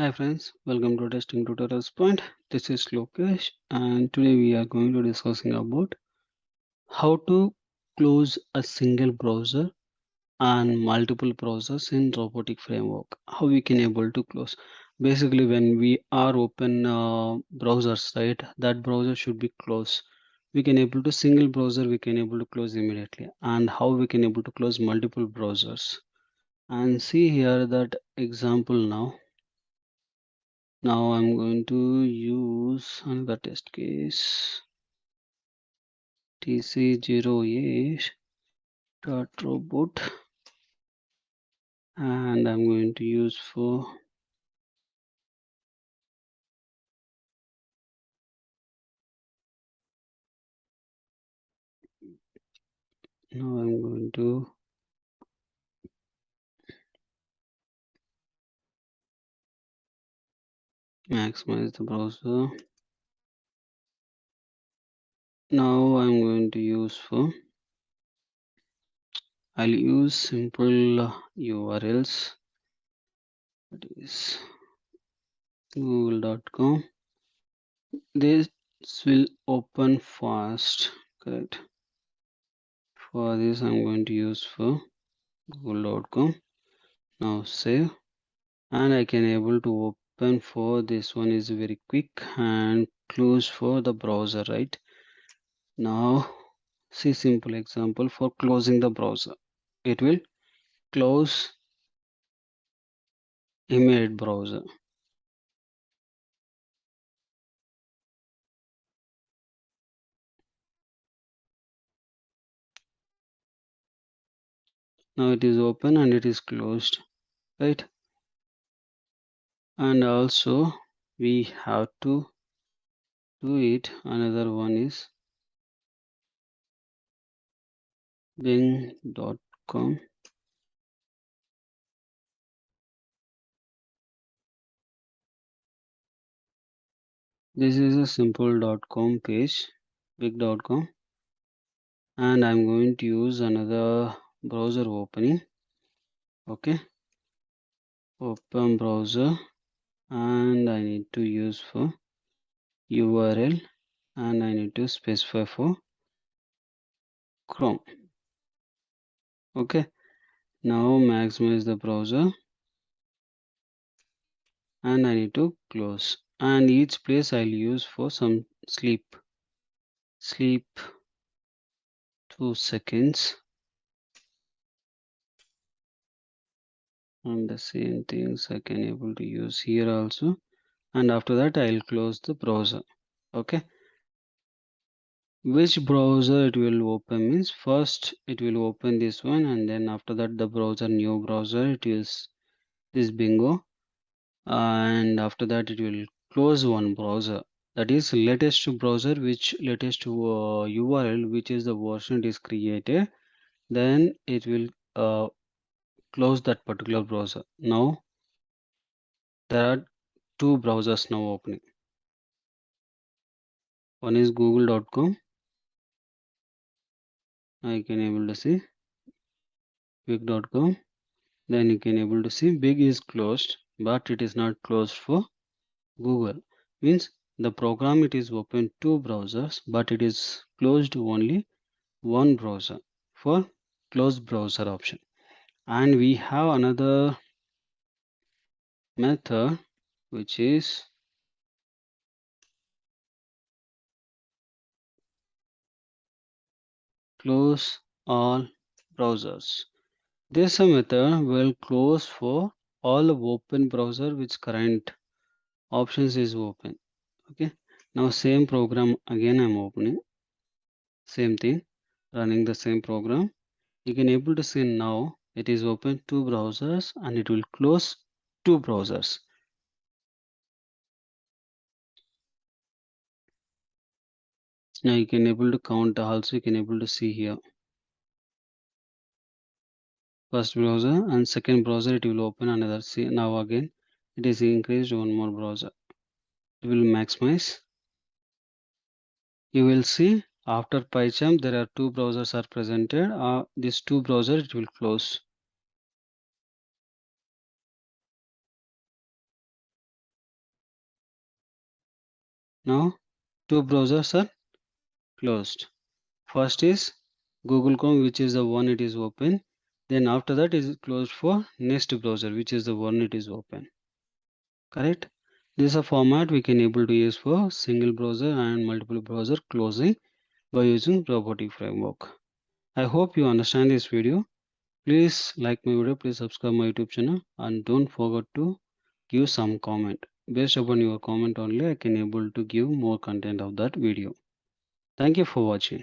Hi friends, welcome to Testing Tutorials Point. This is Lokesh and today we are going to discussing about how to close a single browser and multiple browsers in robotic framework. How we can able to close. Basically when we are open browsers, right, that browser should be closed. We can able to single browser we can able to close immediately, and how we can able to close multiple browsers. And see here that example now. Now I'm going to use another test case tc08.robot, and I'm going to use for now I'm going to maximize the browser. Now I'm going to use for I'll use simple URLs, that is google.com. This will open fast, correct? For this I'm going to use for google.com. Now save, and I can able to open for this one is very quick and close for the browser, right? Now see simple example for closing the browser. It will close immediate browser. Now it is open and it is closed, right? And also we have to do it. Another one is bing.com. This is a simple .com page, big.com, and I'm going to use another browser opening. Okay, open browser, and I need to use for URL, and I need to specify for Chrome. Okay, now maximize the browser, and I need to close, and each place I'll use for some sleep 2 seconds, and the same things I can able to use here also, and after that I'll close the browser. Okay, which browser it will open means first it will open this one, and then after that the browser new browser it is this bingo, and after that it will close one browser, that is latest browser, which latest URL which is the version it is created, then it will close that particular browser. Now there are two browsers now opening. One is google.com. I can able to see big.com. Then you can able to see big is closed, but it is not closed for Google. Means the program it is open two browsers, but it is closed only one browser for close browser option. And we have another method which is close all browsers. This method will close for all open browser which current options is open. Okay, now same program again I'm opening, same thing, running the same program. You can able to see now it is open two browsers and it will close two browsers. Now you can able to count, also you can able to see here first browser and second browser it will open another. See now again it is increased one more browser. It will maximize. You will see after PyCharm there are two browsers are presented. These two browsers it will close. Now two browsers are closed. First is Google Chrome, which is the one it is open. Then after that is closed for next browser, which is the one it is open. Correct? This is a format we can able to use for single browser and multiple browser closing by using robotic framework. I hope you understand this video. Please like my video, please subscribe my YouTube channel, and don't forget to give some comment. Based upon your comment only, I can able to give more content of that video. Thank you for watching.